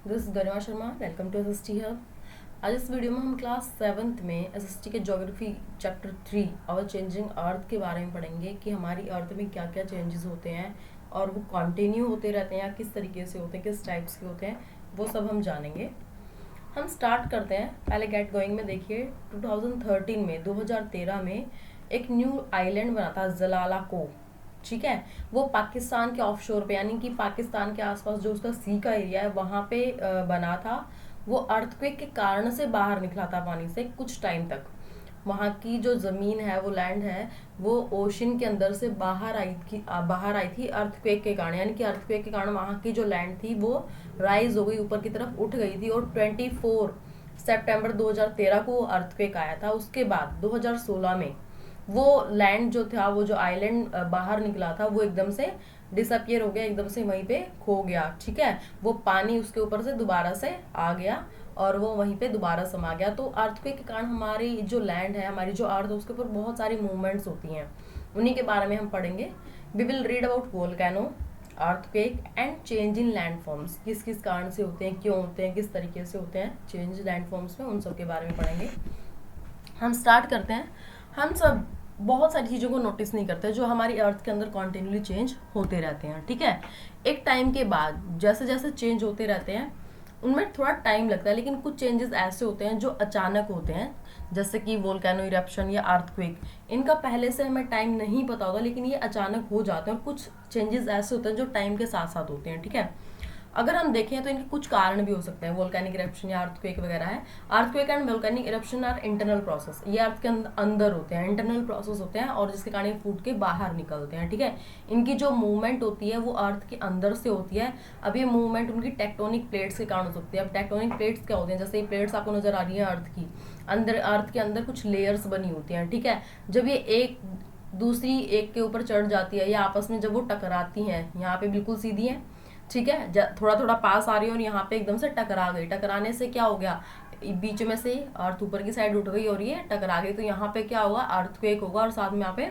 This is Garima Sharma. Welcome to SST hub. आज इस video में हम क्लास 7th में एसएसटी के ज्योग्राफी चैप्टर 3 और चेंजिंग अर्थ के बारे में पढ़ेंगे कि हमारी अर्थ में क्या क्या चेंजेस होते हैं और वो कंटिन्यू होते रहते हैं या किस तरीके से होते हैं, किस टाइप्स के होते हैं, वो सब हम जानेंगे। हम स्टार्ट करते हैं पहले गेट गोइंग में। देखिए 2013 में 2013 में एक न्यू आइलैंड बना था जलाला को, ठीक है। वो पाकिस्तान के ऑफशोर पे यानी कि पाकिस्तान के आसपास जो उसका सी का एरिया है वहां पे बना था। वो अर्थक्वेक के कारण से बाहर निकला था पानी से कुछ टाइम तक। वहाँ की जो जमीन है, वो लैंड है, वो ओशन के अंदर से बाहर आई थी अर्थक्वेक के कारण। यानी कि अर्थक्वेक के कारण वहाँ की जो लैंड थी वो राइज हो गई, ऊपर की तरफ उठ गई थी। और 24 सितंबर 2013 को अर्थक्वेक आया था। उसके बाद 2016 में वो लैंड जो था, वो जो आइलैंड बाहर निकला था, वो एकदम से डिसअपियर हो गया, एकदम से वहीं पे खो गया, ठीक है। वो पानी उसके ऊपर से दोबारा से आ गया और वो वहीं पे दोबारा समा गया। तो अर्थक्वेक के कारण हमारी जो लैंड है, हमारी जो अर्थ है, उसके ऊपर बहुत सारी मूवमेंट्स होती हैं। उन्हीं के बारे में हम पढ़ेंगे। We will read about volcano, earthquake and change in landforms. किस किस कारण से होते हैं, क्यों होते हैं, किस तरीके से होते हैं चेंज लैंड फॉर्म्स में, उन सब के बारे में पढ़ेंगे। हम स्टार्ट करते हैं। हम सब बहुत सारी चीज़ों को नोटिस नहीं करते जो हमारी अर्थ के अंदर कॉन्टिन्यूली चेंज होते रहते हैं, ठीक है। एक टाइम के बाद जैसे जैसे चेंज होते रहते हैं उनमें थोड़ा टाइम लगता है, लेकिन कुछ चेंजेस ऐसे होते हैं जो अचानक होते हैं, जैसे कि वोल्केनो इरप्शन या अर्थक्वेक। इनका पहले से हमें टाइम नहीं पता होता, लेकिन ये अचानक हो जाते हैं। और कुछ चेंजेस ऐसे होते हैं जो टाइम के साथ साथ होते हैं, ठीक है। अगर हम देखें तो इनके कुछ कारण भी हो सकते हैं, वोल्केनिक इरप्शन या अर्थक्वेक वगैरह है। Earthquake and volcanic eruption are internal process, ये अर्थ के अंदर होते हैं, इंटरनल प्रोसेस होते हैं, और जिसके कारण ये फूट के बाहर निकलते हैं, ठीक है। इनकी जो मूवमेंट होती है वो अर्थ के अंदर से होती है। अब ये मूवमेंट उनकी टेक्टोनिक प्लेट्स के कारण हो सकती है। अब टेक्टोनिक प्लेट्स क्या होती हैं, जैसे ये प्लेट्स आपको नजर आ रही है अर्थ की, अंदर अर्थ के अंदर कुछ लेयर्स बनी होती हैं, ठीक है। जब ये एक दूसरी एक के ऊपर चढ़ जाती है या आपस में जब वो टकराती हैं, यहाँ पे बिल्कुल सीधी है, ठीक है, थोड़ा थोड़ा पास आ रही है और यहाँ पे एकदम से टकरा गई। टकराने से क्या हो गया, बीच में से अर्थ ऊपर की साइड उठ गई और ये टकरा गई। तो यहाँ पे क्या होगा, अर्थक्वेक होगा, और साथ में यहाँ पे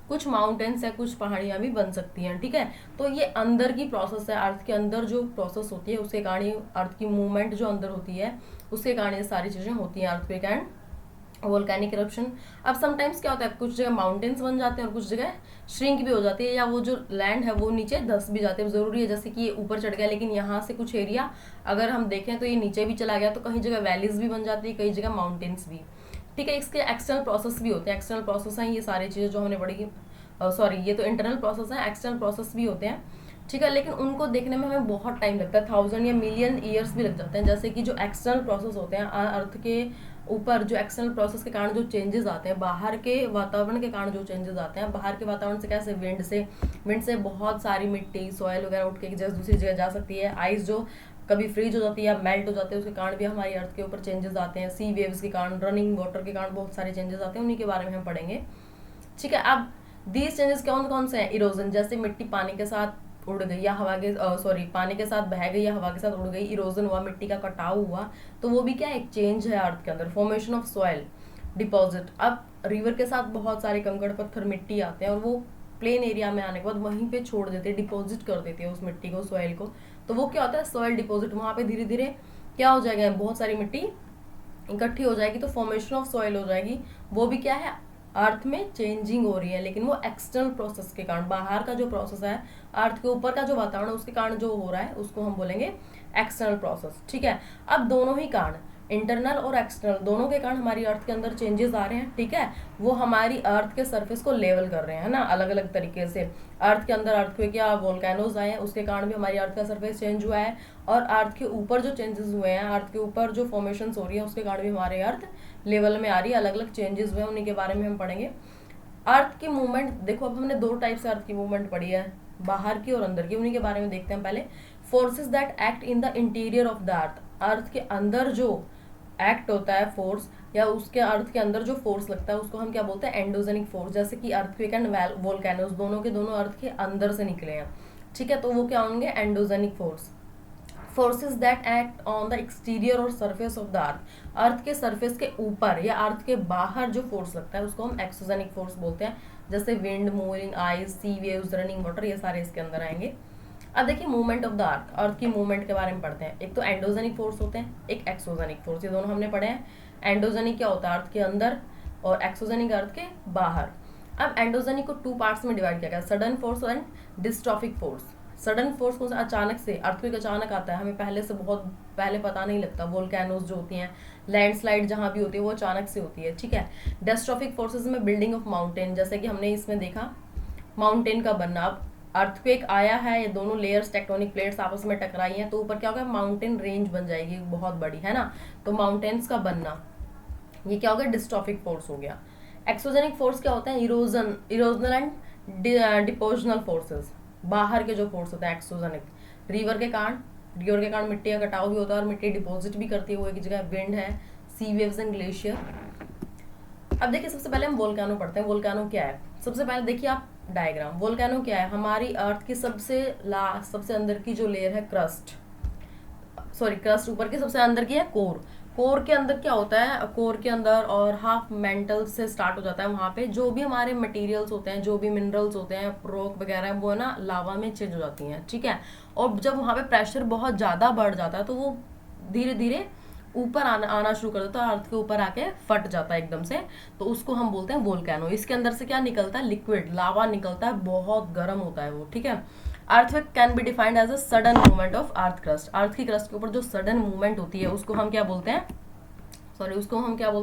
कुछ माउंटेन्स है, कुछ पहाड़ियां भी बन सकती हैं, ठीक है। तो ये अंदर की प्रोसेस है, अर्थ के अंदर जो प्रोसेस होती है उसके कारण, अर्थ की मूवमेंट जो अंदर होती है उसके कारण ये सारी चीजें होती हैं, अर्थक्वेक एंड वोल्केनिक इरप्शन। अब समटाइम्स क्या होता है, कुछ जगह माउंटेन्स बन जाते हैं और कुछ जगह श्रिंक भी हो जाती है, या वो जो लैंड है वो नीचे धस भी जाते हैं। जरूरी है जैसे कि ये ऊपर चढ़ गया, लेकिन यहाँ से कुछ एरिया अगर हम देखें तो ये नीचे भी चला गया, तो कहीं जगह वैलीज भी बन जाती है, कई जगह माउंटेन्स भी, ठीक है। इसके एक्सटर्नल प्रोसेस भी होते हैं। एक्सटर्नल प्रोसेस हैं ये सारी चीजें जो हमने पढ़ी, सॉरी ये तो इंटरनल प्रोसेस है, एक्सटर्नल प्रोसेस भी होते हैं, ठीक है। लेकिन उनको देखने में हमें बहुत टाइम लगता है, 1000 या मिलियन ईयर्स भी लग जाते हैं। जैसे कि जो एक्सटर्नल प्रोसेस होते हैं अर्थ के ऊपर, जो एक्सटर्नल प्रोसेस के कारण जो चेंजेस आते हैं, बाहर के वातावरण के कारण जो चेंजेस आते हैं, बाहर के वातावरण से कैसे, विंड से बहुत सारी मिट्टी, सॉइल वगैरह उठ के एक जगह दूसरी जगह जा सकती है। आइस जो कभी फ्रीज हो जाती है या मेल्ट हो जाती है, उसके कारण भी हमारी अर्थ के ऊपर चेंजेस आते हैं। सी वेव्स के कारण, रनिंग वाटर के कारण बहुत सारे चेंजेस आते हैं, उन्हीं के बारे में हम पढ़ेंगे, ठीक है। अब दीज चेंजेस कौन कौन से हैं, इरोजन, जैसे मिट्टी पानी के साथ उड़ गई या हवा के सॉरी पानी के साथ बह गई या हवा के साथ उड़ गई, इरोजन हुआ, मिट्टी का कटाव हुआ, तो वो भी क्या एक चेंज है अर्थ के अंदर। फॉर्मेशन ऑफ सॉइल डिपॉजिट, अब रिवर के साथ बहुत सारे कंकड़ पत्थर मिट्टी आते हैं और वो प्लेन एरिया में आने के बाद वहीं पे छोड़ देते हैं, डिपॉजिट कर देते हैं उस मिट्टी को, सॉइल को। तो वो क्या होता है, सॉइल डिपॉजिट। वहां पे धीरे धीरे क्या हो जाएगा, बहुत सारी मिट्टी इकट्ठी हो जाएगी, तो फॉर्मेशन ऑफ सॉइल हो जाएगी। वो भी क्या है, अर्थ में चेंजिंग हो रही है, लेकिन वो एक्सटर्नल प्रोसेस के कारण, बाहर का जो प्रोसेस है, अर्थ के ऊपर का जो वातावरण है उसके कारण जो हो रहा है उसको हम बोलेंगे एक्सटर्नल प्रोसेस, ठीक है। अब दोनों ही कारण, इंटरनल और एक्सटर्नल, दोनों के कारण हमारी अर्थ के अंदर चेंजेस आ रहे हैं, ठीक है। वो हमारी अर्थ के सरफेस को लेवल कर रहे हैं ना, अलग अलग तरीके से। अर्थ के अंदर अर्थक्वेक या वोल्केनोज आए हैं, उसके कारण भी हमारी अर्थ का सरफेस चेंज हुआ है। और अर्थ के ऊपर जो चेंजेस हुए हैं, अर्थ के ऊपर जो फॉर्मेशन हो रही है, उसके कारण भी हमारे अर्थ लेवल में आ रही है, अलग अलग चेंजेस हुए हैं, उन्हीं के बारे में हम पढ़ेंगे। अर्थ की मूवमेंट देखो, अब हमने दो टाइप से अर्थ की मूवमेंट पढ़ी है, बाहर की और अंदर की, उन्हीं के बारे में देखते हैं पहले। Forces that act in the interior of the earth, earth के अंदर जो एक्ट होता है फोर्स, या उसके अर्थ के अंदर जो फोर्स लगता है उसको हम क्या बोलते हैं, एंडोजेनिक फोर्स। जैसे कि अर्थक्वेक एंड वोल्केनोस दोनों के दोनों अर्थ के अंदर से निकले हैं, ठीक है, तो वो क्या होंगे, endogenic force. Forces that act on the exterior और surface of the earth, earth के सरफेस के ऊपर या अर्थ के बाहर जो फोर्स लगता है उसको हम एक्सोजेनिक फोर्स बोलते हैं। जैसे विंड, मूविंग आइस, सी वेव्स, रनिंग वाटर, ये सारे इसके अंदर आएंगे। अब देखिए मूवमेंट ऑफ द अर्थ, अर्थ की मूवमेंट के बारे में पढ़ते हैं। एक तो एंडोजेनिक फोर्स होते हैं, एक एक्सोजेनिक फोर्स, ये दोनों हमने पढ़े हैं। एंडोजेनिक क्या होता है, अर्थ के अंदर, और एक्सोजेनिक अर्थ के बाहर। अब एंडोजेनिक को 2 पार्ट्स में डिवाइड किया गया, sudden force and diastrophic force. Sudden force को अचानक से, अर्थक्वेक अचानक आता है, हमें पहले से बहुत पहले पता नहीं लगता। वोल्केनोज जो होती हैं, लैंडस्लाइड जहाँ भी होती है वो अचानक से होती है, ठीक है। डिस्ट्रॉफिक फोर्सेस में बिल्डिंग ऑफ माउंटेन, जैसे कि हमने इसमें देखा माउंटेन का बनना। अब अर्थक्वेक आया है, ये दोनों लेयर्स टेक्टोनिक प्लेट्स आपस में टकराई हैं, तो ऊपर क्या होगा, माउंटेन रेंज बन जाएगी बहुत बड़ी, है ना। तो माउंटेन्स का बनना, ये क्या हो गया, डिस्ट्रॉफिक फोर्स हो गया। एक्सोजेनिक फोर्स क्या होता है, इरोजन, इरोजनल एंड डिपोजनल फोर्सेस, बाहर के जो फोर्स होते हैं एक्सोजेनिक। रिवर के कारण मिट्टी का कटाव भी होता है और मिट्टी डिपॉजिट भी करती है वो एक जगह, विंड है, सी वेव्स एंड ग्लेशियर। अब देखिए सबसे पहले हम वोल्केनो पढ़ते हैं। वोल्केनो क्या है, सबसे पहले देखिए आप डायग्राम। वोल्केनो क्या है, हमारी अर्थ की सबसे अंदर की जो लेयर है क्रस्ट, क्रस्ट ऊपर की सबसे अंदर की है कोर। कोर के अंदर क्या होता है, कोर के अंदर और हाफ मेंटल से स्टार्ट हो जाता है, वहाँ पे जो भी हमारे मटेरियल्स होते हैं, जो भी मिनरल्स होते हैं, रॉक वगैरह, वो ना लावा में चेंज हो जाती हैं, ठीक है। और जब वहाँ पे प्रेशर बहुत ज़्यादा बढ़ जाता है तो वो धीरे धीरे ऊपर आना शुरू कर देता है, अर्थ के ऊपर आके फट जाता है एकदम से, तो उसको हम बोलते हैं वोल्केनो। इसके अंदर से क्या निकलता है, लिक्विड लावा निकलता है, बहुत गर्म होता है वो, ठीक है। Earthquake can be defined as a sudden movement of earth crust. Earth की क्रस्ट के ऊपर जो सडन मूवमेंट होती है उसको हम क्या बोलते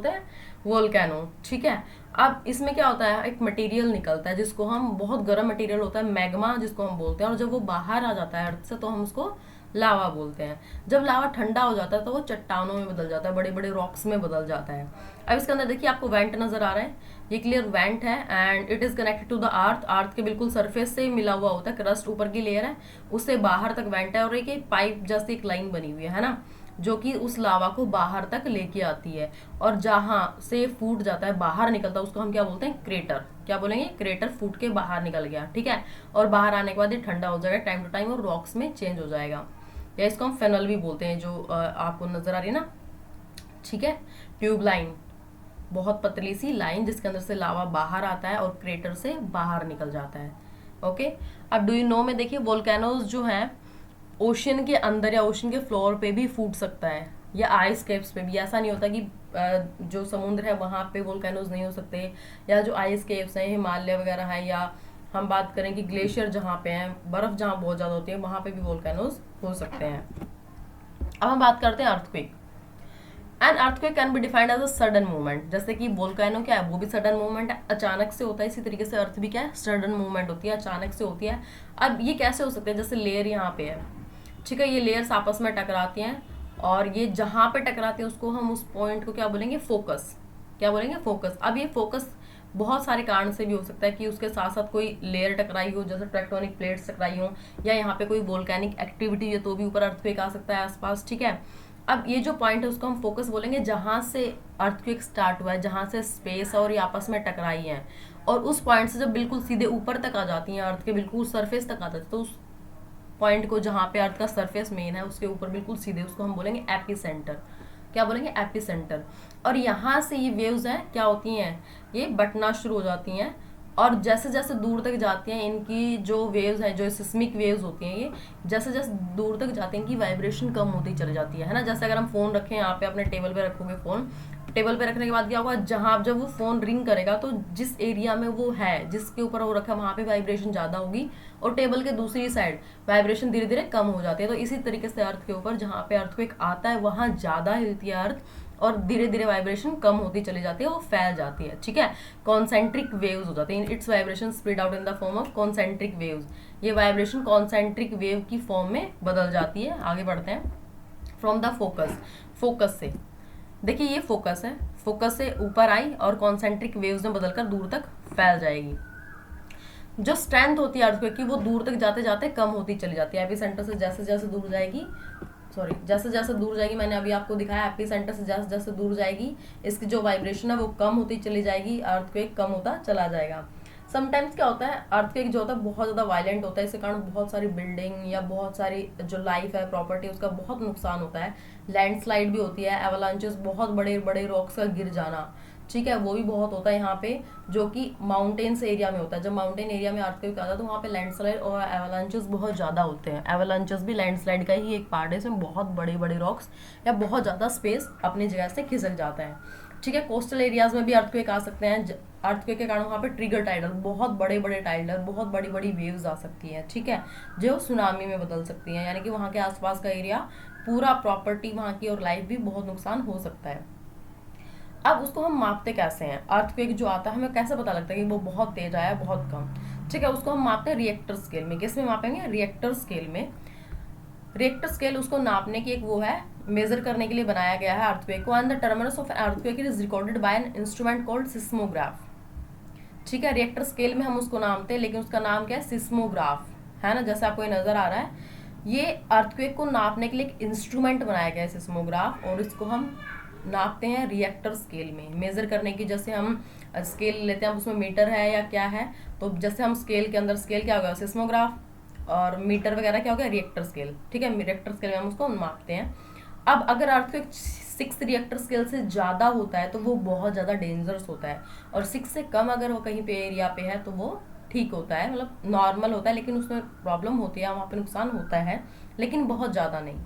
हैं, वोल्केनो, ठीक है। अब इसमें क्या होता है, एक मटेरियल निकलता है जिसको हम, बहुत गर्म मटेरियल होता है, मैग्मा जिसको हम बोलते हैं, और जब वो बाहर आ जाता है अर्थ से तो हम उसको लावा बोलते हैं। जब लावा ठंडा हो जाता है तो वो चट्टानों में बदल जाता है, बड़े बड़े रॉक्स में बदल जाता है। अब इसके अंदर देखिए आपको वेंट नजर आ रहा है, ये क्लियर वेंट है, and it is connected to the earth. Earth के बिल्कुल सरफेस से मिला हुआ होता है, क्रस्ट ऊपर की लेयर है, उससे बाहर तक वेंट है, और एक पाइप जैसी एक लाइन बनी हुई है ना, जो कि उस लावा को बाहर तक लेके आती है, और जहां से फूट जाता है, बाहर निकलता है, उसको हम क्या बोलते हैं, क्रेटर। क्या बोलेंगे, क्रेटर, फूट के बाहर निकल गया, ठीक है। और बाहर आने के बाद ये ठंडा हो जाएगा टाइम टू टाइम और रॉक्स में चेंज हो जाएगा, या इसको हम फेनल भी बोलते हैं, जो आपको नजर आ रही है ना, ठीक है। ट्यूब लाइन, बहुत पतली सी लाइन जिसके अंदर से लावा बाहर आता है और क्रेटर से बाहर निकल जाता है, ओके। अब डू यू नो में देखिए वोल्केनोज जो हैं ओशियन के अंदर या ओशियन के फ्लोर पे भी फूट सकता है, या आइस केप्स पे भी। ऐसा नहीं होता कि जो समुद्र है वहां पे वोल्केनोज नहीं हो सकते, या जो आइस केप्स हैं, हिमालय वगैरह है, या हम बात करें कि ग्लेशियर जहाँ पे हैं, बर्फ जहाँ बहुत ज्यादा होती है, वहां पे भी वोल्केनोज हो सकते हैं। अब हम बात करते हैं earthquake. And earthquake can be defined as a sudden movement, जैसे कि वोल्केनो क्या है, वो भी सडन मूवमेंट है, अचानक से होता है। इसी तरीके से अर्थ भी क्या है, सडन मूवमेंट होती है, अचानक से होती है। अब ये कैसे हो सकते हैं, जैसे लेयर यहाँ पे है, ठीक है, ये लेयर्स आपस में टकराती हैं, और ये जहां पे टकराती है उसको हम, उस पॉइंट को क्या बोलेंगे, फोकस। क्या बोलेंगे, फोकस। अब ये फोकस बहुत सारे कारण से भी हो सकता है, कि उसके साथ साथ कोई लेयर टकराई हो, जैसे टेक्टोनिक प्लेट्स टकराई हो, या यहाँ पे कोई वोल्केनिक एक्टिविटी है तो भी ऊपर अर्थक्वेक आ सकता है आसपास, ठीक है। अब ये जो पॉइंट है उसको हम फोकस बोलेंगे, जहां से अर्थक्वेक स्टार्ट हुआ है, जहां से स्पेस और ये आपस में टकराई है, और उस पॉइंट से जब बिल्कुल सीधे ऊपर तक आ जाती हैं, अर्थ के बिल्कुल सरफेस तक आ जाती है, तो उस पॉइंट को जहाँ पे अर्थ का सरफेस मेन है उसके ऊपर बिल्कुल सीधे, उसको हम बोलेंगे एपी सेंटर। क्या बोलेंगे, एपी सेंटर। और यहाँ से ये वेव्स हैं क्या होती हैं, ये बटना शुरू हो जाती हैं, और जैसे जैसे दूर तक जाती हैं इनकी जो वेव्स हैं, जो सिस्मिक वेव्स होती हैं, ये जैसे जैसे दूर तक जाती हैं इनकी वाइब्रेशन कम होती चली जाती है ना। जैसे अगर हम फोन रखें यहाँ पे, अपने टेबल पे रखोगे फोन, टेबल पे रखने के बाद क्या होगा, जहां जब वो फोन रिंग करेगा तो जिस एरिया में वो है, जिसके ऊपर वो रखा, वहां पे वाइब्रेशन ज्यादा होगी, और टेबल के दूसरी साइड वाइब्रेशन धीरे धीरे कम हो जाती है। तो इसी तरीके से अर्थ के ऊपर जहाँ पे अर्थक्वेक आता है वहां ज्यादा हिलती है अर्थ, और धीरे धीरे वाइब्रेशन कम होती चली जाती है, वो फैल जाती है, ठीक है। कॉन्सेंट्रिक वेव्स हो जाती है, it's vibration spread out in the form of concentric waves. ये वाइब्रेशन कॉन्सेंट्रिक वेव की फॉर्म में बदल जाती है। आगे बढ़ते हैं, फ्रॉम द फोकस, फोकस से देखिए ये फोकस है, फोकस से ऊपर आई और कॉन्सेंट्रिक वेव्स में बदलकर दूर तक फैल जाएगी। जो स्ट्रेंथ होती है अर्थक्वेक की वो दूर तक जाते जाते कम होती चली जाती है, एपी सेंटर से जैसे जैसे दूर जाएगी, जैसे जैसे दूर जाएगी, मैंने अभी आपको दिखाया, एपी सेंटर से जैसे जैसे दूर जाएगी इसकी जो वाइब्रेशन है वो कम होती चली जाएगी, अर्थक्वेक कम होता चला जाएगा। समटाइम्स क्या होता है, अर्थक्वेक जो होता है बहुत ज़्यादा वायलेंट होता है, इसके कारण बहुत सारी बिल्डिंग या बहुत सारी जो लाइफ है, प्रॉपर्टी, उसका बहुत नुकसान होता है। लैंडस्लाइड भी होती है, एवलांचेस, बहुत बड़े बड़े रॉक्स का गिर जाना, ठीक है, वो भी बहुत होता है यहाँ पे, जो कि माउंटेन्स एरिया में होता है। जब माउंटेन एरिया में अर्थक्वेक आता है तो वहाँ पे लैंडस्लाइड और एवलांचेस बहुत ज़्यादा होते हैं। एवलांचेस भी लैंडस्लाइड का ही एक पार्ट है, इसमें बहुत बड़े बड़े रॉक्स या बहुत ज़्यादा स्पेस अपनी जगह से खिसक जाता है। ठीक है, कोस्टल एरियाज में भी अर्थक्वेक आ सकते हैं। अर्थक्वेक के कारण वहाँ पे ट्रिगर टाइडल, बहुत बड़े बड़े टाइडल, बहुत बड़ी बड़ी वेव्स आ सकती हैं। ठीक है, जो सुनामी में बदल सकती हैं, यानी कि वहाँ के आसपास का एरिया, पूरा प्रॉपर्टी वहाँ की और लाइफ भी बहुत नुकसान हो सकता है। अब उसको हम मापते कैसे हैं? अर्थक्वेक जो आता है हमें कैसे पता लगता है कि वो बहुत तेज आया, बहुत कम? ठीक है, उसको हम मापते हैं रिएक्टर स्केल में। किस में मापेंगे? रिएक्टर स्केल में। रिएक्टर स्केल उसको नापने की एक वो है, मेजर करने के लिए बनाया गया है अर्थक्वेक को। And the terminus of earthquake is recorded by an instrument called seismograph. ठीक है, रिएक्टर स्केल में हम उसको नापते हैं, लेकिन उसका नाम क्या है? सिस्मोग्राफ, है ना, जैसे आपको ये नजर आ रहा है। ये अर्थक्वेक को नापने के लिए एक इंस्ट्रूमेंट बनाया गया है, सिस्मोग्राफ, और इसको हम नापते हैं रिएक्टर स्केल में। मेजर करने की, जैसे हम स्केल लेते हैं, उसमें मीटर है या क्या है, तो जैसे हम स्केल के अंदर, स्केल क्या होगा? सिस्मोग्राफ, और मीटर वगैरह क्या हो गया? Richter scale. ठीक है, रिएक्टर स्केल में हम उसको मापते हैं। अब अगर अर्थक्वेक 6 रिएक्टर स्केल से ज़्यादा होता है तो वो बहुत ज़्यादा डेंजरस होता है, और 6 से कम अगर वो कहीं पे एरिया पे है तो वो ठीक होता है, मतलब नॉर्मल होता है, लेकिन उसमें प्रॉब्लम होती है, वहाँ पे नुकसान होता है, लेकिन बहुत ज़्यादा नहीं।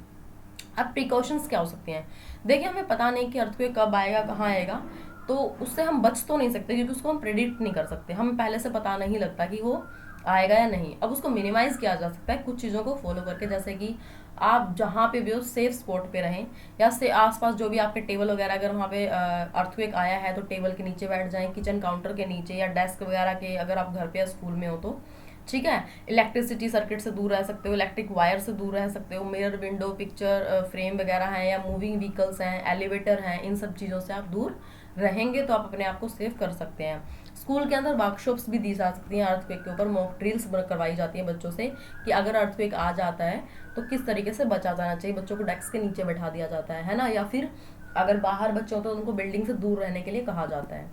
अब प्रिकॉशंस क्या हो सकती हैं? देखिए, हमें पता नहीं कि अर्थक्वेक कब आएगा, कहाँ आएगा, तो उससे हम बच तो नहीं सकते, क्योंकि उसको हम प्रेडिक्ट नहीं कर सकते, हमें पहले से पता नहीं लगता कि वो आएगा या नहीं। अब उसको मिनिमाइज किया जा सकता है कुछ चीज़ों को फॉलो करके, जैसे कि आप जहाँ पे भी हो सेफ स्पॉट पे रहें, या से आसपास जो भी आपके टेबल वगैरह, अगर वहाँ पे अर्थक्वेक आया है तो टेबल के नीचे बैठ जाएं, किचन काउंटर के नीचे, या डेस्क वगैरह के, अगर आप घर पे या स्कूल में हो तो। ठीक है, इलेक्ट्रिसिटी सर्किट से दूर रह सकते हो, इलेक्ट्रिक वायर से दूर रह सकते हो, मिरर, विंडो, पिक्चर फ्रेम वगैरह हैं, या मूविंग व्हीकल्स हैं, एलिवेटर हैं, इन सब चीज़ों से आप दूर रहेंगे तो आप अपने आप को सेव कर सकते हैं। स्कूल के अंदर वर्कशॉप्स भी दी जा सकती हैं अर्थक्वेक के ऊपर, मॉक ड्रिल्स करवाई जाती है बच्चों से, कि अगर अर्थक्वेक आ जाता है तो किस तरीके से बचा जाना चाहिए। बच्चों को डेस्क के नीचे बैठा दिया जाता है ना, या फिर अगर बाहर बच्चे हो तो उनको बिल्डिंग से दूर रहने के लिए कहा जाता है।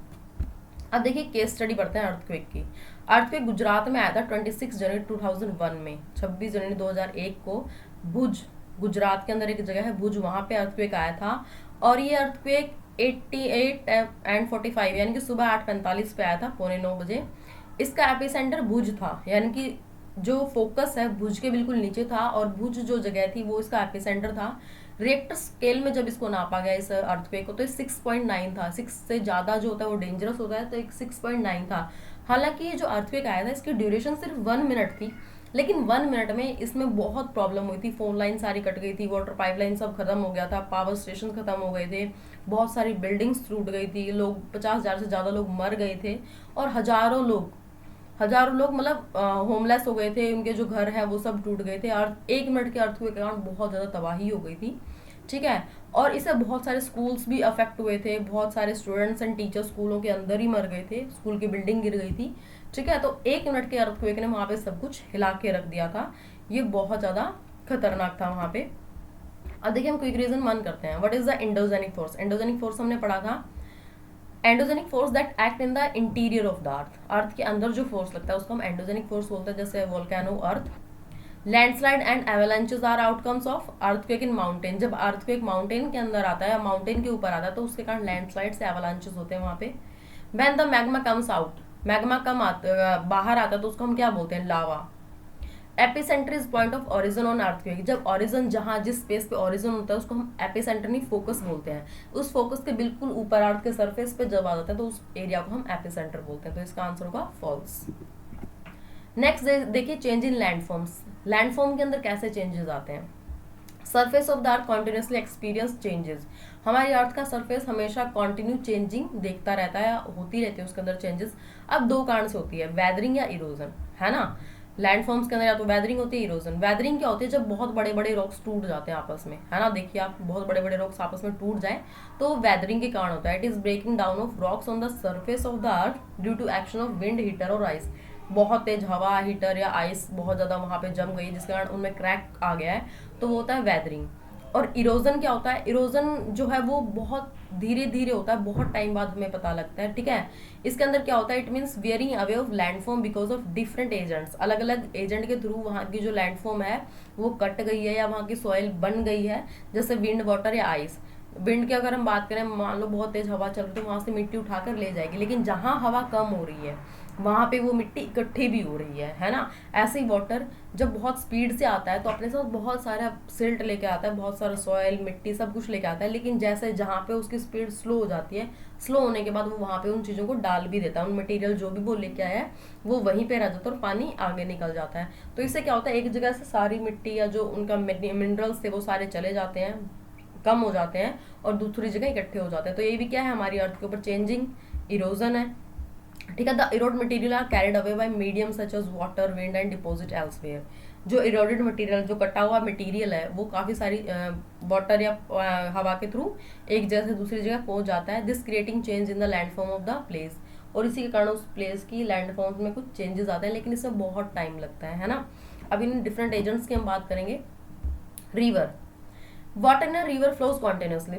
अब देखिए, केस स्टडी पढ़ते हैं अर्थक्वेक की। अर्थक्वेक गुजरात में आया था 26 जनवरी 2001 में, 26 जनवरी 2001 को भुज, गुजरात के अंदर एक जगह है भुज, वहां पे अर्थक्वेक आया था। और ये अर्थक्वेक 88:45 यानी कि सुबह 8:45 पे आया था, 8:45 बजे। इसका एपिसेंटर भुज था, यानी कि जो फोकस है भुज के बिल्कुल नीचे था, और भुज जो जगह थी वो इसका एपिसेंटर था। रिएक्टर स्केल में जब इसको नापा गया इस अर्थक्वेक को, तो 6.9 था। 6 से ज़्यादा जो होता है वो डेंजरस होता है, तो एक 6.9 था। हालांकि ये जो अर्थक्वेक आया था इसकी ड्यूरेशन सिर्फ 1 मिनट थी, लेकिन 1 मिनट में इसमें बहुत प्रॉब्लम हुई थी। फोन लाइन सारी कट गई थी, वाटर पाइपलाइन सब खत्म हो गया था, पावर स्टेशन खत्म हो गए थे, बहुत सारी बिल्डिंग्स टूट गई थी, लोग 50,000 से ज़्यादा लोग मर गए थे, और हजारों लोग मतलब होमलेस हो गए थे, उनके जो घर है वो सब टूट गए थे। और 1 मिनट के अर्थक्वेक के कारण बहुत ज़्यादा तबाही हो गई थी। ठीक है, और इससे बहुत सारे स्कूल्स भी अफेक्ट हुए थे, बहुत सारे स्टूडेंट्स एंड टीचर्स स्कूलों के अंदर ही मर गए थे, स्कूल की बिल्डिंग गिर गई थी। ठीक है, तो 1 मिनट के अर्थक्वेक ने वहाँ पे सब कुछ हिला के रख दिया था, ये बहुत ज़्यादा खतरनाक था वहाँ पे। अब देखिए, हम क्विक रीजन 1 करते हैं। What is the endogenic force? Endogenic force हमने पढ़ा था, endogenic force that act in the interior of the earth. Earth के अंदर जो फोर्स लगता है उसको हम एंडोजेनिक फोर्स बोलते हैं, जैसे volcano, earth. Landslide and avalanches are outcomes of earthquake in mountain. जब अर्थक्वेक माउंटेन के अंदर आता है या माउंटेन के ऊपर आता है तो उसके कारण लैंडस्लाइड से एवलांचेस होते हैं वहां पे। When the magma comes out, magma बाहर आता है तो उसको हम क्या बोलते हैं? Lava. Epicentre is point of origin on earthquake. जब ओरिजिन, जहां जिस स्पेस पे ओरिजिन होता है उसको हम एपिसेंटर नहीं फोकस बोलते हैं। उस फोकस के बिल्कुल ऊपर अर्थ के सरफेस पे जब आ जाता है तो उस एरिया को हम एपिसेंटर बोलते हैं। तो इसका आंसर होगा फॉल्स। नेक्स्ट देखिए, चेंज इन लैंडफॉर्म्स। लैंडफॉर्म के अंदर कैसे चेंजेस आते हैं? Surface of the earth continuously experience changes. हमारी अर्थ का सरफेस हमेशा कॉन्टिन्यू चेंजिंग देखता रहता है, होती रहती है उसके अंदर चेंजेस। अब 2 कारण से होती है, वेदरिंग या इरोजन, है ना। लैंडफॉर्म्स के अंदर या तो वेदरिंग होती है, इरोजन। वेदरिंग क्या होती है? जब बहुत बड़े बड़े रॉक्स टूट जाते हैं आपस में, है ना। देखिए आप, बहुत बड़े बड़े रॉक्स आपस में टूट जाए तो वेदरिंग के कारण होता है। It is breaking down of rocks on the surface of the earth due to action of wind, heater और आइस। बहुत तेज हवा, हीटर या आइस बहुत ज्यादा वहां पे जम गई जिसके कारण उनमें क्रैक आ गया है, तो वो होता है वेदरिंग। और इरोजन क्या होता है? इरोजन जो है वो बहुत धीरे धीरे होता है, बहुत टाइम बाद हमें पता लगता है। ठीक है, इसके अंदर क्या होता है? It means wearing away of landform because of different agents. अलग अलग एजेंट के थ्रू वहाँ की जो लैंडफॉर्म है वो कट गई है या वहाँ की सॉइल बन गई है, जैसे विंड, वाटर या आइस। विंड की अगर हम बात करें, मान लो बहुत तेज हवा चल रही है तो वहां से मिट्टी उठाकर ले जाएगी, लेकिन जहां हवा कम हो रही है वहां पे वो मिट्टी इकट्ठी भी हो रही है ना। ऐसे ही वाटर जब बहुत स्पीड से आता है तो अपने साथ बहुत सारा सिल्ट लेके आता है, बहुत सारा सॉयल मिट्टी सब कुछ लेके आता है, लेकिन जैसे जहाँ पे उसकी स्पीड स्लो हो जाती है, स्लो होने के बाद वो वहां पे उन चीज़ों को डाल भी देता है, उन मटेरियल जो भी वो लेके आया है वो वहीं पे रह जाता है और पानी आगे निकल जाता है। तो इससे क्या होता है, एक जगह से सारी मिट्टी या जो उनका मिनरल्स थे वो सारे चले जाते हैं, कम हो जाते हैं और दूसरी जगह इकट्ठे हो जाते हैं। तो ये भी क्या है, हमारी अर्थ के ऊपर चेंजिंग इरोजन है। ठीक है, the erode material are carried away by medium such as water, wind and deposit elsewhere. जो इरोडेड मटेरियल, जो कटा हुआ मटेरियल है, वो काफी सारी वाटर या हवा के थ्रू एक जगह से दूसरी जगह पहुंच जाता है, this creating change in the land form of the place. और इसी के कारण उस प्लेस की लैंड फॉर्म में कुछ चेंजेस आते हैं, लेकिन इसमें बहुत टाइम लगता है ना। अब इन डिफरेंट एजेंट्स की हम बात करेंगे। River, water in a river flows continuously.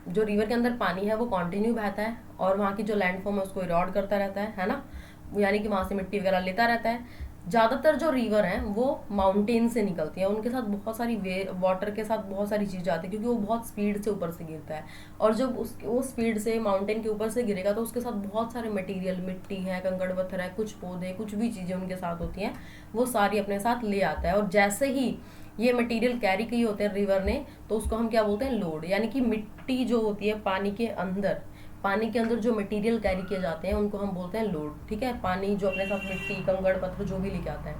जो रिवर के अंदर पानी है वो कॉन्टिन्यू बहता है और वहाँ की जो लैंड फॉर्म है उसको इरॉड करता रहता है ना, यानी कि वहाँ से मिट्टी वगैरह लेता रहता है। ज़्यादातर जो रिवर हैं वो माउंटेन से निकलती हैं, उनके साथ बहुत सारी वाटर के साथ बहुत सारी चीज़ें आती है, क्योंकि वो बहुत स्पीड से ऊपर से गिरता है। और जब वो स्पीड से माउंटेन के ऊपर से गिरेगा तो उसके साथ बहुत सारे मटेरियल, मिट्टी है, कंकड़ पत्थर है, कुछ पौधे, कुछ भी चीज़ें उनके साथ होती हैं, वो सारी अपने साथ ले आता है। और जैसे ही ये मटेरियल कैरी की होते हैं रिवर ने, तो उसको हम क्या बोलते हैं, लोड। यानी कि मिट्टी जो होती है पानी के अंदर, पानी के अंदर जो मटेरियल कैरी किए जाते हैं उनको हम बोलते हैं लोड। ठीक है, पानी जो अपने साथ मिट्टी, कंकड़ पत्थर जो भी लेके आता है।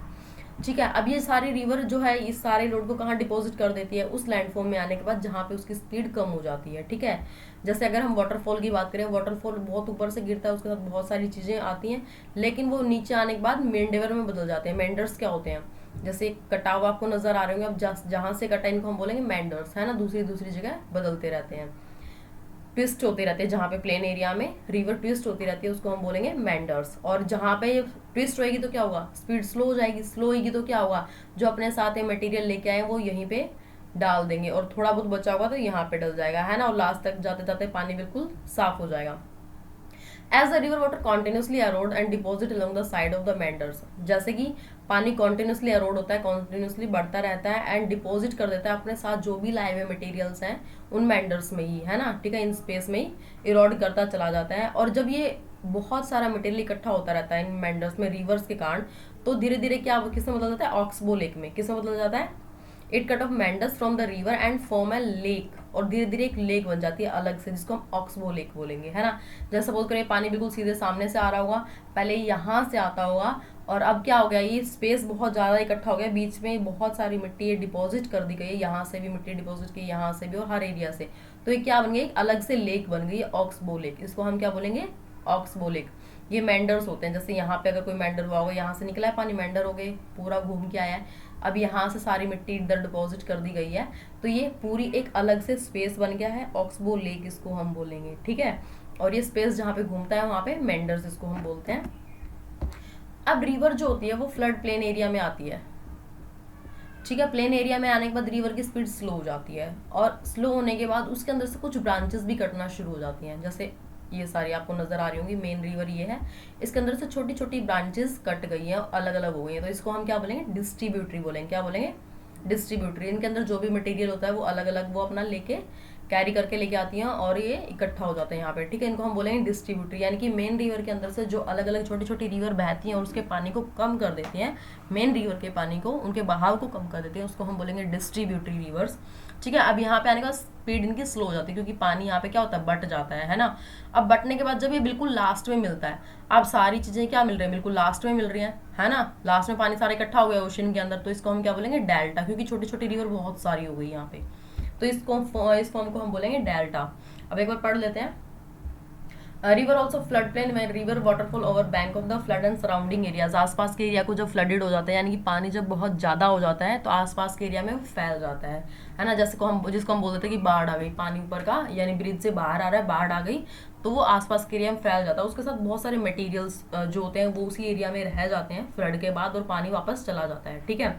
ठीक है, अब ये सारी रिवर जो है इस सारे लोड को कहाँ डिपॉजिट कर देती है, उस लैंडफॉर्म में आने के बाद जहाँ पे उसकी स्पीड कम हो जाती है। ठीक है, जैसे अगर हम वाटरफॉल की बात करें, वाटरफॉल बहुत ऊपर से गिरता है, उसके साथ बहुत सारी चीजें आती हैं, लेकिन वो नीचे आने के बाद मेंडेवर में बदल जाते हैं। मेंडर्स क्या होते हैं, जैसे कटाव आपको नजर आ रहे होंगे, अब जहां से कटा इनको हम बोलेंगे मेंडर्स, है ना, दूसरी दूसरी जगह बदलते रहते हैं, ट्विस्ट होते रहते हैं। जहाँ पे प्लेन एरिया में रिवर ट्विस्ट होती रहती है उसको हम बोलेंगे मेंडर्स। और जहाँ पे ट्विस्ट होएगी तो क्या होगा, स्पीड स्लो हो जाएगी, स्लो होगी तो क्या होगा, जो अपने साथ ये मटेरियल लेके आए वो यहीं पे डाल देंगे और थोड़ा बहुत बचा होगा तो यहाँ पे डल जाएगा, है ना, और लास्ट तक जाते जाते पानी बिल्कुल साफ हो जाएगा। As the river water continuously erode and deposit along the side of the meanders, जैसे कि पानी कॉन्टिन्यूसली एरोड होता है, कॉन्टिन्यूसली बढ़ता रहता है एंड डिपॉजिट कर देता है अपने साथ जो भी लाए हुए मटेरियल्स हैं उन मेंडर्स में ही, है ना। ठीक है, इन स्पेस में ही इरोड करता चला जाता है। और जब ये बहुत सारा मटेरियल इकट्ठा होता रहता है इन मेंडर्स में रिवर्स के कारण, तो धीरे धीरे क्या किसमें बदल जाता है, ऑक्सबो लेक में। किसमें बदल जाता है, it cut off Mendes from the river and form A lake, और धीरे धीरे एक लेक बन जाती है अलग से, जिसको हम ऑक्सबो लेक बोलेंगे, है ना। जैसे सपोज करें पानी बिल्कुल सीधे सामने से आ रहा होगा, पहले यहाँ से आता होगा और अब क्या हो गया, ये स्पेस बहुत ज़्यादा इकट्ठा हो गया, बीच में बहुत सारी मिट्टी डिपॉजिट कर दी गई है, यहाँ से भी मिट्टी डिपॉजिट की, यहाँ से भी, और हर एरिया से। तो ये क्या बन गई, एक अलग से लेक बन गई, ऑक्सबो लेक। इसको हम क्या बोलेंगे, ऑक्सबो लेक। ये मेंडर्स होते हैं, जैसे यहाँ पे अगर कोई मेंडर हुआ होगा, यहाँ से निकला है पानी, मेंडर हो गए, पूरा घूम के आया है, अब यहाँ से सारी मिट्टी इधर डिपॉजिट कर दी गई है, तो ये पूरी एक अलग से स्पेस बन गया है, ऑक्सबो लेक इसको हम बोलेंगे। ठीक है, और ये स्पेस जहाँ पे घूमता है वहाँ पे मेंडर्स इसको हम बोलते हैं। अब रिवर जो होती है वो फ्लड प्लेन एरिया में आती है। ठीक है, प्लेन एरिया में आने के बाद रिवर की स्पीड स्लो हो जाती है, और स्लो होने के बाद उसके अंदर से कुछ ब्रांचेस भी कटना शुरू हो जाती हैं, जैसे ये सारी आपको नजर आ रही होंगी, मेन रिवर ये है, इसके अंदर से छोटी छोटी ब्रांचेस कट गई हैं, अलग अलग हो गई हैं, तो इसको हम क्या बोलेंगे, डिस्ट्रीब्यूटरी बोलेंगे। क्या बोलेंगे, डिस्ट्रीब्यूटरी। इनके अंदर जो भी मटेरियल होता है वो अलग अलग वो अपना लेके कैरी करके लेके आती हैं और ये इकट्ठा हो जाता है यहाँ पे। ठीक है, इनको हम बोलेंगे डिस्ट्रीब्यूटरी, यानी कि मेन रिवर के अंदर से जो अलग अलग छोटी छोटी रिवर बहती हैं और उसके पानी को कम कर देती हैं, मेन रिवर के पानी को, उनके बहाव को कम कर देती हैं, उसको हम बोलेंगे डिस्ट्रीब्यूटरी रिवर्स। ठीक है, अब यहाँ पे आने का स्पीड इनकी स्लो हो जाती है, क्योंकि पानी यहाँ पे क्या होता है, बट जाता है ना। अब बटने के बाद जब ये बिल्कुल लास्ट में मिलता है, अब सारी चीजें क्या मिल रही है, बिल्कुल लास्ट में मिल रही है ना, लास्ट में पानी सारा इकट्ठा हो गया ओशन के अंदर, तो इसको हम क्या बोलेंगे, डेल्टा, क्योंकि छोटी छोटी रिवर बहुत सारी हो गई यहाँ पे, तो इस फॉर्म को हम बोलेंगे डेल्टा। अब एक बार पढ़ लेते हैं। रिवर ऑल्सो फ्लड प्लेन में river waterfall over bank of the flood and surrounding areas, आसपास के एरिया को जब फ्लडेड हो जाता है, यानी कि पानी जब बहुत ज्यादा हो जाता है तो आसपास के एरिया में फैल जाता है ना। जैसे जिसको हम बोल देते हैं कि बाढ़ आ गई, पानी ऊपर का यानी ब्रिज से बाहर आ रहा है, बाढ़ आ गई, तो वो आसपास के एरिया में फैल जाता है, उसके साथ बहुत सारे मटेरियल्स जो होते हैं वो उसी एरिया में रह जाते हैं फ्लड के बाद, और पानी वापस चला जाता है। ठीक है,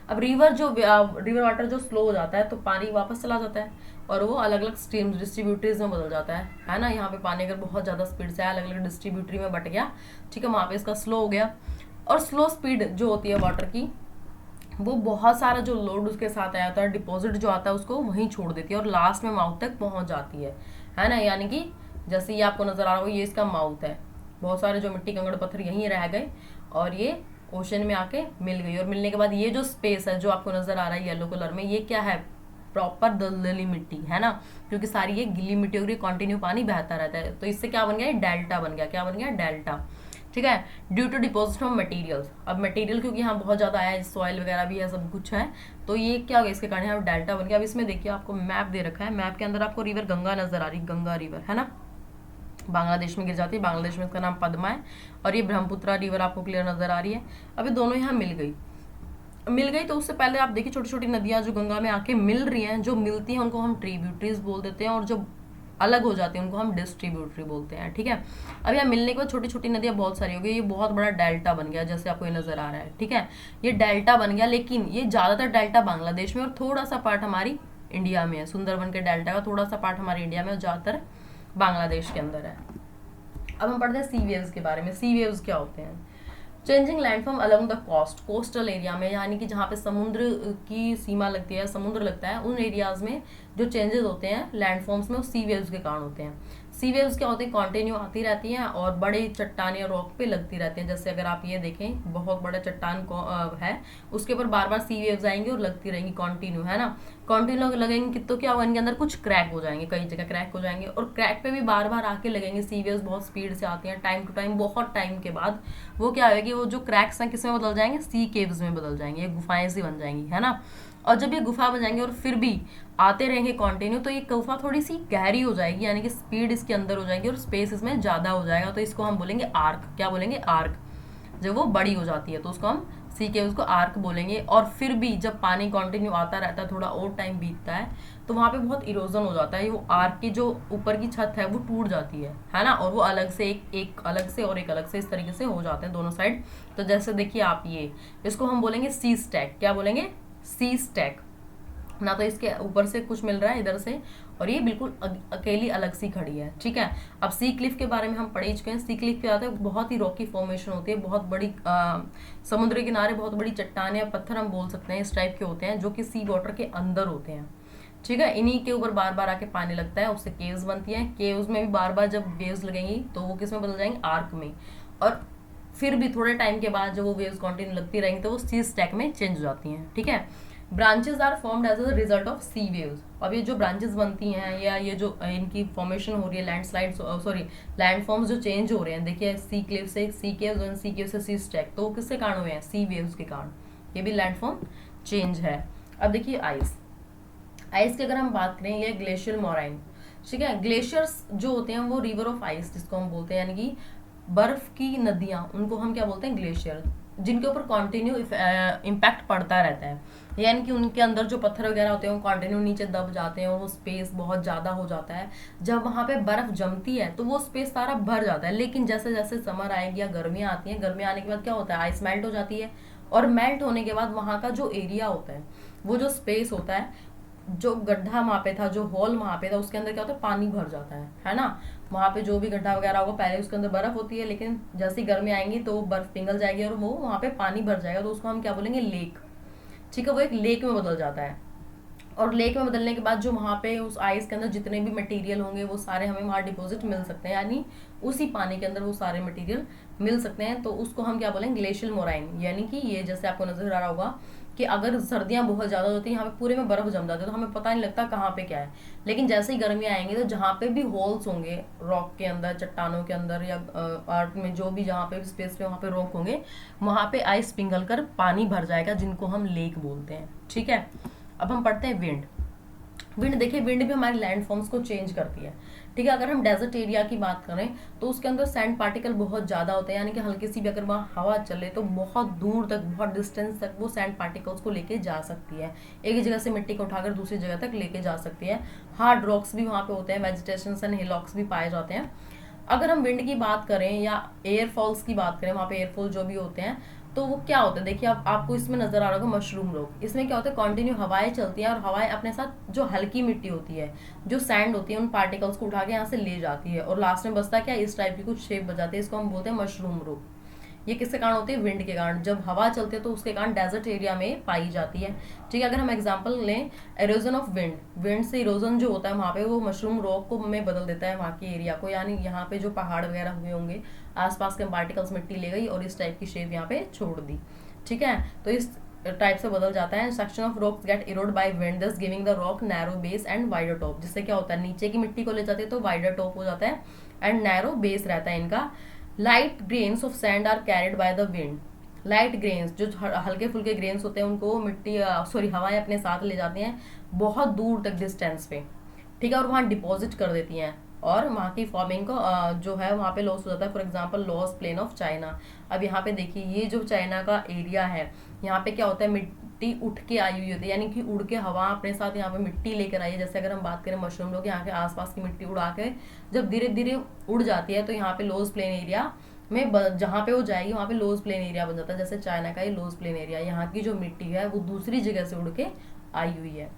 अब रिवर वाटर जो स्लो हो जाता है तो पानी वापस चला जाता है और वो अलग अलग स्ट्रीम्स, डिस्ट्रीब्यूटरीज में बदल जाता है ना। यहाँ पे पानी अगर बहुत ज़्यादा स्पीड से अलग अलग डिस्ट्रीब्यूटरी में बट गया, ठीक है, वहाँ पे इसका स्लो हो गया। और स्लो स्पीड जो होती है वाटर की, वो बहुत सारा जो लोड उसके साथ आया होता है, डिपॉजिट जो आता है उसको वहीं छोड़ देती है और लास्ट में माउथ तक पहुंच जाती है ना। यानी कि जैसे ये आपको नजर आ रहा होगा, ये इसका माउथ है, बहुत सारे जो मिट्टी कंकड़ पत्थर यहीं रह गए और ये ओशन में आके मिल गई। और मिलने के बाद ये जो स्पेस है जो आपको नजर आ रहा है येलो कलर में, ये क्या है, प्रॉपर दलदली मिट्टी है ना, क्योंकि सारी ये गिल्ली मिट्टी और ये कंटिन्यू पानी बहता रहता है। तो इससे क्या बन गया, डेल्टा बन गया। क्या बन गया, डेल्टा। ठीक है, due to deposit of materials. अब मटेरियल क्योंकि यहाँ बहुत ज्यादा आया है, सॉइल वगैरह भी है, सब कुछ है, तो ये क्या हो गया, इसके कारण यहाँ डेल्टा बन गया। अब इसमें देखिए आपको मैप दे रखा है, मैप के अंदर आपको रिवर गंगा नजर आ रही, गंगा रिवर है ना, बांग्लादेश में गिर जाती है, बांग्लादेश में इसका नाम पद्मा है। और ये ब्रह्मपुत्रा रिवर आपको क्लियर नजर आ रही है। अब ये दोनों यहाँ मिल गई तो उससे पहले आप देखिए छोटी छोटी नदियां जो गंगा में आके मिल रही हैं, जो मिलती हैं उनको हम ट्रिब्यूटरीज बोल देते हैं, और जो अलग हो जाती है उनको हम डिस्ट्रीब्यूटरी बोलते हैं। ठीक है, अब यहाँ मिलने के बाद छोटी छोटी नदियां बहुत सारी हो गई, ये बहुत बड़ा डेल्टा बन गया जैसे आपको ये नजर आ रहा है। ठीक है, ये डेल्टा बन गया, लेकिन ये ज्यादातर डेल्टा बांग्लादेश में और थोड़ा सा पार्ट हमारी इंडिया में है। सुंदरबन के डेल्टा का थोड़ा सा पार्ट हमारे इंडिया में और ज्यादातर बांग्लादेश के अंदर है। अब हम पढ़ते हैं सी वेव्स के बारे में। सी वेव्स क्या होते हैं, changing landform along the coastal area में, यानी कि जहाँ पे समुद्र की सीमा लगती है, समुद्र लगता है, उन एरियाज में जो चेंजेस होते हैं लैंडफॉर्म्स में, वो सी वेव्स के कारण होते हैं। सी वेव्स क्या होते हैं, कॉन्टिन्यू आती रहती हैं और बड़े चट्टान या रॉक पे लगती रहती हैं। जैसे अगर आप ये देखें, बहुत बड़ा चट्टान है, उसके ऊपर बार बार सी वेव्स आएंगी और लगती रहेंगी कॉन्टिन्यू, है ना। कॉन्टिन्यू लगेंगे तो क्या होगा, इनके अंदर कुछ क्रैक हो जाएंगे, कई जगह क्रैक हो जाएंगे, और क्रैक पे भी बार बार आके लगेंगे। सी वेव्स बहुत स्पीड से आती हैं, टाइम टू टाइम, बहुत टाइम के बाद वो क्या होगी, वो जो क्रैक्स हैं किस में बदल जाएंगे, सी केव्स में बदल जाएंगे, ये गुफाएं सी बन जाएंगी, है ना। और जब ये गुफा बन जाएंगे और फिर भी आते रहेंगे कंटिन्यू, तो ये गुफा थोड़ी सी गहरी हो जाएगी, यानी कि स्पीड इसके अंदर हो जाएगी और स्पेस इसमें ज्यादा हो जाएगा, तो इसको हम बोलेंगे आर्क। क्या बोलेंगे, आर्क। जब वो बड़ी हो जाती है तो उसको हम सी के उसको आर्क बोलेंगे। और फिर भी जब पानी कंटिन्यू आता रहता है, थोड़ा और टाइम बीतता है, तो वहां पे बहुत इरोजन हो जाता है, वो आर्क की जो ऊपर की छत है वो टूट जाती है ना, और वो अलग से एक अलग से और एक अलग से इस तरीके से हो जाते हैं दोनों साइड। तो जैसे देखिए आप, ये इसको हम बोलेंगे सी स्टैक। क्या बोलेंगे, सी स्टैक। ना तो इसके ऊपर से कुछ मिल रहा है इधर से, और ये बिल्कुल अकेली अलग सी खड़ी है। ठीक है, अब सी क्लिफ के बारे में हम पढ़ ही चुके हैं। सी क्लिफ क्या होता है, बहुत ही रॉकी फॉर्मेशन होती है, बहुत बड़ी समुद्र किनारे बहुत बड़ी चट्टान या पत्थर हम बोल सकते हैं, इस टाइप के होते हैं, जो कि सी वाटर के अंदर होते हैं। ठीक है, इन्हीं के ऊपर बार बार आके पानी लगता है, उससे केव्स बनती हैं। केव्स में भी बार बार जब वेव्स लगेंगी तो वो किस में बदल जाएंगे, आर्क में। और फिर भी थोड़े टाइम के बाद जब वो वेव्स कंटिन्यू लगती रहेंगी तो वो सी स्टैक में चेंज हो जाती हैं। ठीक है, branches are formed as a result of sea waves. अब ये जो ब्रांचेस बनती हैं या ये जो इनकी फॉर्मेशन हो रही है, लैंडस्लाइड सॉरी लैंडफॉर्म्स जो चेंज हो रहे हैं, देखिए सी क्लिफ से सी केव्स और सी केव से सी स्टैक, तो वो किसके कारण हुए हैं, सी वेव्स के कारण। ये भी लैंडफॉर्म चेंज है। अब देखिए आइस की अगर हम बात करें, ये ग्लेशियल मोराइन। ठीक है, ग्लेशियर्स जो होते हैं वो रिवर ऑफ आइस जिसको हम बोलते हैं, यानी कि बर्फ की नदियां, उनको हम क्या बोलते हैं, ग्लेशियर, जिनके ऊपर कंटिन्यू इम्पैक्ट पड़ता रहता है, यानी कि उनके अंदर जो पत्थर वगैरह होते हैं वो कंटिन्यू नीचे दब जाते हैं और वो स्पेस बहुत ज़्यादा हो जाता है। जब वहाँ पे बर्फ जमती है तो वो स्पेस सारा भर जाता है, लेकिन जैसे जैसे समर आएगी या गर्मियाँ आती हैं, गर्मियाँ आने के बाद क्या होता है, आइस मेल्ट हो जाती है, और मेल्ट होने के बाद वहाँ का जो एरिया होता है, वो जो स्पेस होता है, जो गड्ढा वहाँ पे था, जो हॉल वहाँ पे था, उसके अंदर क्या होता है, पानी भर जाता है ना। वहाँ पे जो भी गड्ढा वगैरह होगा, पहले उसके अंदर बर्फ होती है, लेकिन जैसी गर्मी आएंगी तो बर्फ पिघल जाएगी और वो वहाँ पे पानी भर जाएगा, तो उसको हम क्या बोलेंगे, लेक। ठीक है, वो एक लेक में बदल जाता है। और लेक में बदलने के बाद जो वहाँ पे उस आइस के अंदर जितने भी मटेरियल होंगे वो सारे हमें वहाँ डिपॉजिट मिल सकते हैं, यानी उसी पानी के अंदर वो सारे मटेरियल मिल सकते हैं, तो उसको हम क्या बोलेंगे, ग्लेशियल मोराइन। यानी कि ये जैसे आपको नजर आ रहा होगा कि अगर सर्दियां बहुत ज्यादा होती है, यहाँ पे पूरे में बर्फ जम जाती है, तो हमें पता नहीं लगता कहाँ पे क्या है, लेकिन जैसे ही गर्मियाँ आएंगी तो जहाँ पे भी होल्स होंगे रॉक के अंदर, चट्टानों के अंदर या आर्ट में जो भी जहाँ पे स्पेस पे वहाँ पे रॉक होंगे, वहाँ पे आइस पिघल कर पानी भर जाएगा, जिनको हम लेक बोलते हैं। ठीक है, अब हम पढ़ते हैं विंड। देखिए, विंड भी हमारे लैंडफॉर्म्स को चेंज करती है। ठीक है, अगर हम डेजर्ट एरिया की बात करें तो उसके अंदर सैंड पार्टिकल बहुत ज्यादा होते हैं, यानी कि हल्की सी भी अगर वहाँ हवा चले तो बहुत दूर तक, बहुत डिस्टेंस तक वो सैंड पार्टिकल्स को लेके जा सकती है, एक ही जगह से मिट्टी को उठाकर दूसरी जगह तक लेके जा सकती है। हार्ड रॉक्स भी वहाँ पे होते हैं, वेजिटेशन एंड हिलॉक्स भी पाए जाते हैं। अगर हम विंड की बात करें या एयरफॉल्स की बात करें, वहाँ पे एयरफॉल जो भी होते हैं, तो वो क्या होता है, देखिए आपको इसमें नजर आ रहा होगा मशरूम रोग। इसमें क्या होता है, कंटिन्यू हवाएं चलती हैं और हवाएं अपने साथ जो हल्की मिट्टी होती है, जो सैंड होती है, उन पार्टिकल्स को उठा के यहाँ से ले जाती है, और लास्ट में बचता क्या, इस टाइप की कुछ शेप बजाती है, इसको हम बोलते हैं मशरूम रोग। ये किसके कारण होती है? विंड के कारण। जब हवा चलती है तो उसके कारण डेजर्ट एरिया में पाई जाती है। ठीक है, अगर हम एग्जांपल लें एरोजन ऑफ विंड, विंड से इरोजन जो होता है वहाँ पे वो मशरूम रॉक को में बदल देता है वहाँ के एरिया को, यानी यहाँ पे जो पहाड़ वगैरह हुए होंगे आसपास के पार्टिकल्स मिट्टी ले गई और इस टाइप की शेप यहाँ पे छोड़ दी। ठीक है, तो इस टाइप से बदल जाता है। Section of rocks get erode by wind thus giving the rock narrow base and wider top. जिससे क्या होता है, नीचे की मिट्टी को ले जाते हैं तो वाइडर टॉप हो जाता है एंड नैरो बेस रहता है इनका। Light grains of sand are carried by the wind. Light grains जो हल्के फुल्के ग्रेन्स होते हैं उनको मिट्टी हवाएं अपने साथ ले जाती हैं बहुत दूर तक डिस्टेंस पे। ठीक है, और वहाँ डिपॉजिट कर देती हैं और वहाँ की फॉर्मिंग को जो है वहाँ पे लॉस हो जाता है। For example loess plain of China. अब यहाँ पे देखिए ये जो चाइना का एरिया है यहाँ पे क्या होता है, मिट्टी उठ के आई हुई होती है, यानी कि उड़ के हवा अपने साथ यहाँ पे मिट्टी लेकर आई है। जैसे अगर हम बात करें मशरूम लोग यहाँ के आसपास की मिट्टी उड़ा के जब धीरे धीरे उड़ जाती है तो यहाँ पे लॉस प्लेन एरिया में जहाँ पे वो जाएगी वहाँ पे लॉस प्लेन एरिया बन जाता है। जैसे चाइना का ये लॉस प्लेन एरिया, यहाँ की जो मिट्टी है वो दूसरी जगह से उड़ के आई हुई है।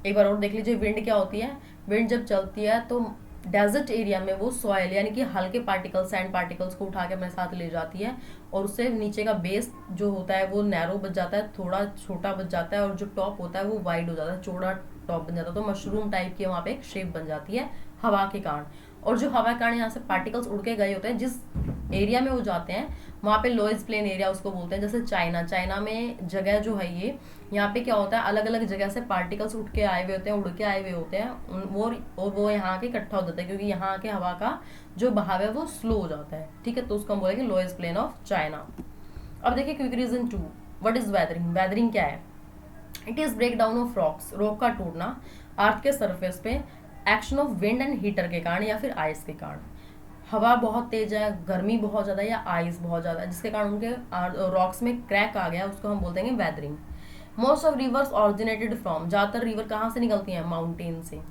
एक बार और देख लीजिए विंड क्या होती है। विंड जब चलती है तो डेजर्ट एरिया में वो सॉइल यानी कि हल्के पार्टिकल्स सैंड पार्टिकल्स को उठा के अपने साथ ले जाती है और उससे नीचे का बेस जो होता है वो नैरो बच जाता है, थोड़ा छोटा बच जाता है, और जो टॉप होता है वो वाइड हो जाता है, चौड़ा टॉप बन जाता है। तो मशरूम टाइप की वहाँ पे एक शेप बन जाती है हवा के कारण। और जो हवा के कारण यहाँ से पार्टिकल्स उड़ के गए होते हैं जिस एरिया में वो जाते हैं वहाँ पे लोएस्ट प्लेन एरिया उसको बोलते हैं। जैसे चाइना में जगह जो है ये, यहाँ पे क्या होता है अलग अलग जगह से पार्टिकल्स उठ के आए हुए होते हैं, उड़ के आए हुए होते हैं वो यहाँ के इकट्ठा हो जाता है क्योंकि यहाँ के हवा का जो बहाव है वो स्लो हो जाता है। ठीक है, तो उसको हम बोलेंगे लोएस्ट प्लेन ऑफ चाइना। अब देखिए quick region 2, what is weathering. Weathering क्या है? It is break down of rocks, rock का टूटना अर्थ के सरफेस पे action of wind and heater के कारण या फिर आइस के कारण। हवा बहुत तेज है, गर्मी बहुत ज़्यादा है या आइस बहुत ज़्यादा है जिसके कारण उनके रॉक्स में क्रैक आ गया, उसको हम बोलते हैं weathering. Most of rivers originated from, ज़्यादातर रिवर कहाँ से निकलती हैं? माउंटेन से।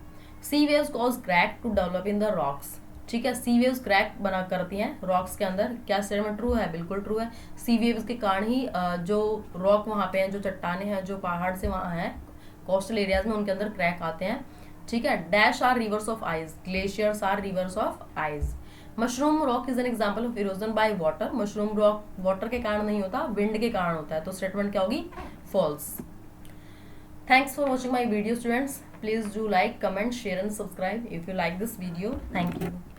Sea waves cause crack to develop in the rocks. ठीक है, सी वेव्स क्रैक बना करती हैं रॉक्स के अंदर। क्या स्टेटमेंट ट्रू है? बिल्कुल ट्रू है। सी वेव्स के कारण ही जो रॉक वहाँ पे हैं, जो चट्टाने हैं, जो पहाड़ से वहाँ हैं कोस्टल एरियाज में, उनके अंदर क्रैक आते हैं। ठीक है, dash are rivers of ice, glaciers are rivers of ice. Mushroom rock is an example of erosion by water. Mushroom rock water के कारण नहीं होता, विंड के कारण होता है। तो स्टेटमेंट क्या होगी? False. Thanks for watching my video, students. Please do like, comment, share and subscribe if you like this video. Thank you.